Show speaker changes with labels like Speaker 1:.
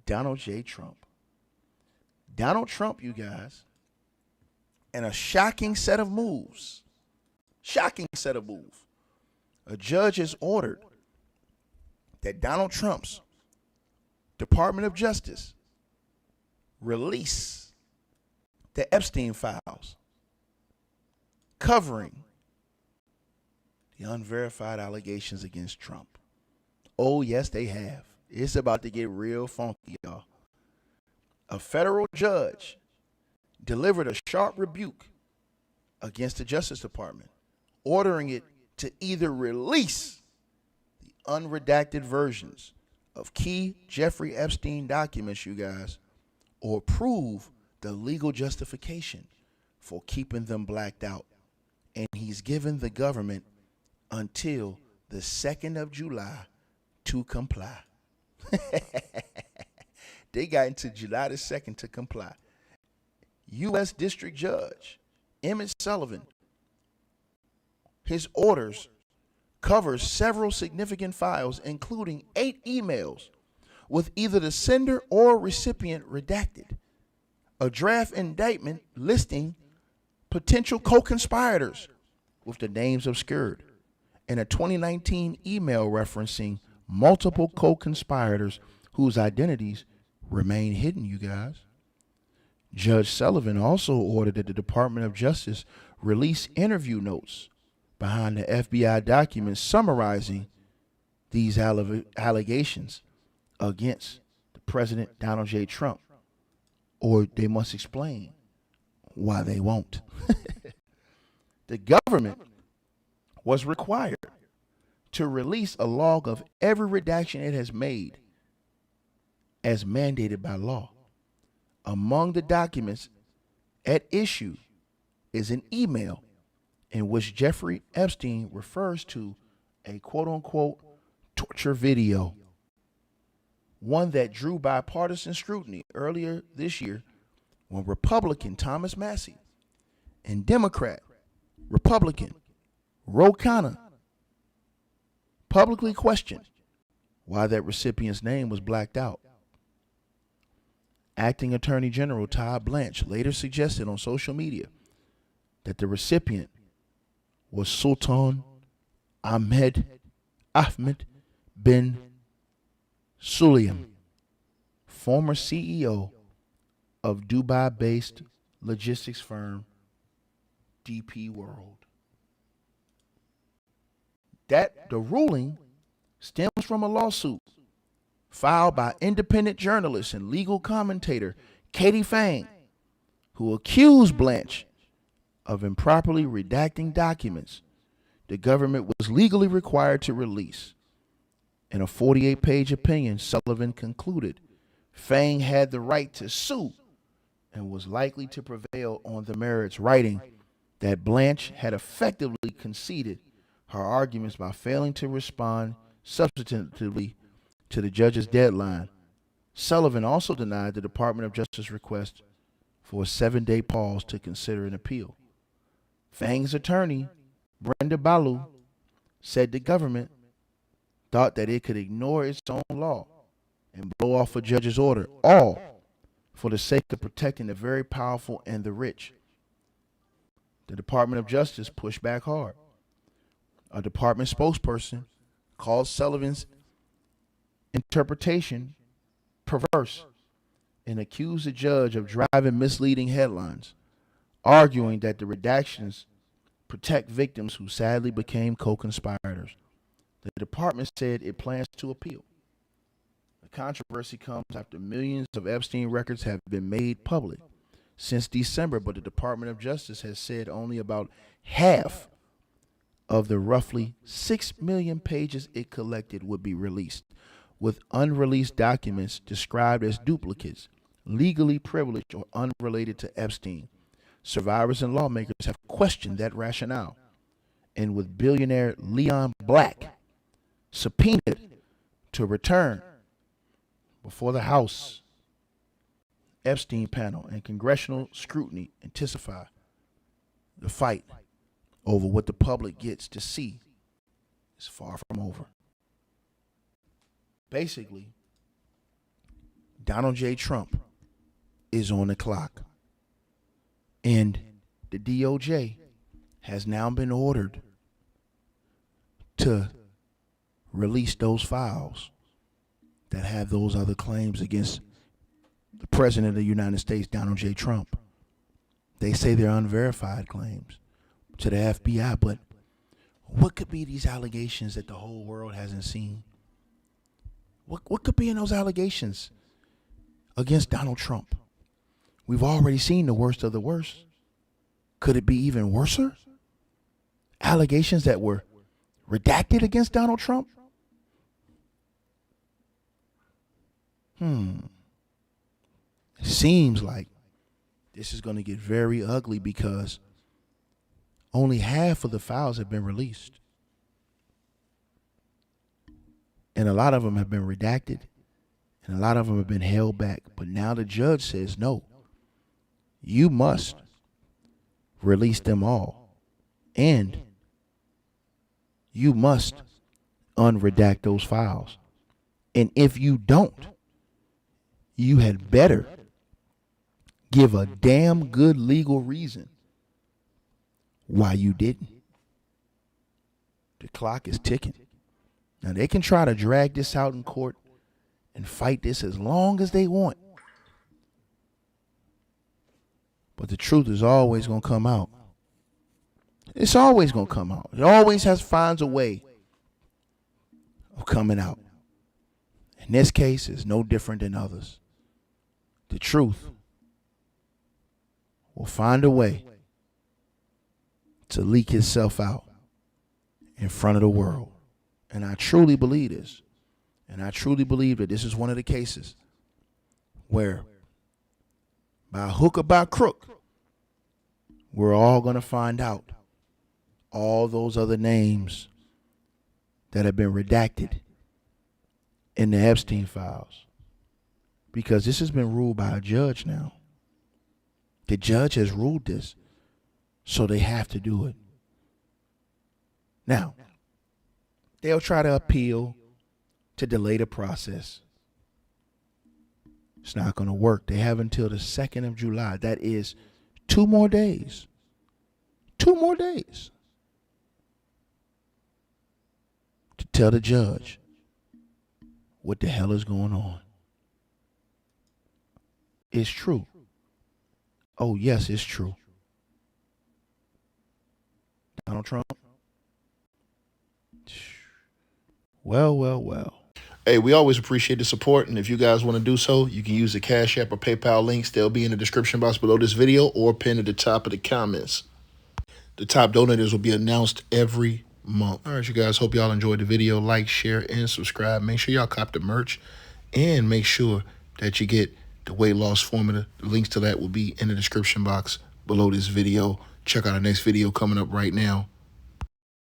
Speaker 1: Donald J. Trump. Donald Trump, you guys, in a shocking set of moves. Shocking set of moves. A judge has ordered that Donald Trump's Department of Justice release the Epstein files covering the unverified allegations against Trump. Oh, yes, they have. It's about to get real funky, y'all. A federal judge delivered a sharp rebuke against the Justice Department, ordering it to either release the unredacted versions of key Jeffrey Epstein documents, you guys, or prove the legal justification for keeping them blacked out. And he's given the government until the 2nd of July to comply. They got until July the 2nd to comply. U.S. District Judge Emmett Sullivan, his orders covers several significant files, including 8 emails with either the sender or recipient redacted, a draft indictment listing potential co-conspirators with the names obscured, and a 2019 email referencing multiple co-conspirators whose identities remain hidden, you guys. Judge Sullivan also ordered that the Department of Justice release interview notes behind the FBI documents summarizing these allegations against the President Donald J. Trump, or they must explain why they won't. The government was required to release a log of every redaction it has made as mandated by law. Among the documents at issue is an email in which Jeffrey Epstein refers to a quote-unquote torture video, one that drew bipartisan scrutiny earlier this year when Republican Thomas Massie and Democrat Republican Ro Khanna publicly questioned why that recipient's name was blacked out. Acting Attorney General Todd Blanche later suggested on social media that the recipient was Sultan Ahmed bin Sulayem, former CEO of Dubai-based logistics firm DP World. That the ruling stems from a lawsuit filed by independent journalist and legal commentator Katie Fang, who accused Blanche of improperly redacting documents the government was legally required to release. In a 48-page opinion, Sullivan concluded Fang had the right to sue and was likely to prevail on the merits, writing that Blanche had effectively conceded her arguments by failing to respond substantively to the judge's deadline. Sullivan also denied the Department of Justice request for a 7-day pause to consider an appeal. Fang's attorney, Brenda Balu, said the government thought that it could ignore its own law and blow off a judge's order, all for the sake of protecting the very powerful and the rich. The Department of Justice pushed back hard. A department spokesperson called Sullivan's interpretation perverse and accused the judge of driving misleading headlines, arguing that the redactions protect victims who sadly became co-conspirators. The department said it plans to appeal. The controversy comes after millions of Epstein records have been made public since December, but the Department of Justice has said only about half of the roughly 6 million pages it collected would be released, with unreleased documents described as duplicates, legally privileged or unrelated to Epstein. Survivors and lawmakers have questioned that rationale, and with billionaire Leon Black subpoenaed to return before the House Epstein panel and congressional scrutiny intensify, the fight over what the public gets to see is far from over. Basically, Donald J. Trump is on the clock. And the DOJ has now been ordered to release those files that have those other claims against the President of the United States, Donald J. Trump. They say they're unverified claims to the FBI, but what could be these allegations that the whole world hasn't seen? What could be in those allegations against Donald Trump? We've already seen the worst of the worst. Could it be even worser? Allegations that were redacted against Donald Trump? It seems like this is going to get very ugly because only half of the files have been released. And a lot of them have been redacted, and a lot of them have been held back. But now the judge says, no, you must release them all. And you must unredact those files. And if you don't, you had better give a damn good legal reason why you didn't. The clock is ticking. Now, they can try to drag this out in court and fight this as long as they want. But the truth is always going to come out. It's always going to come out. It always finds a way of coming out. In this case, it's no different than others. The truth will find a way to leak itself out in front of the world. And I truly believe this. And I truly believe that this is one of the cases where, by hook or by crook, we're all going to find out all those other names that have been redacted in the Epstein files. Because this has been ruled by a judge now. The judge has ruled this, so they have to do it. Now, they'll try to appeal to delay the process. It's not going to work. They have until the 2nd of July. That is 2 more days. 2 more days to tell the judge what the hell is going on. It's true. Oh, yes, it's true. Donald Trump. Well.
Speaker 2: Hey, we always appreciate the support, and if you guys want to do so, you can use the Cash App or PayPal links. They'll be in the description box below this video or pinned at the top of the comments. The top donators will be announced every month. All right, you guys, hope y'all enjoyed the video. Like, share, and subscribe. Make sure y'all cop the merch, and make sure that you get the weight loss formula. The links to that will be in the description box below this video. Check out our next video coming up right now.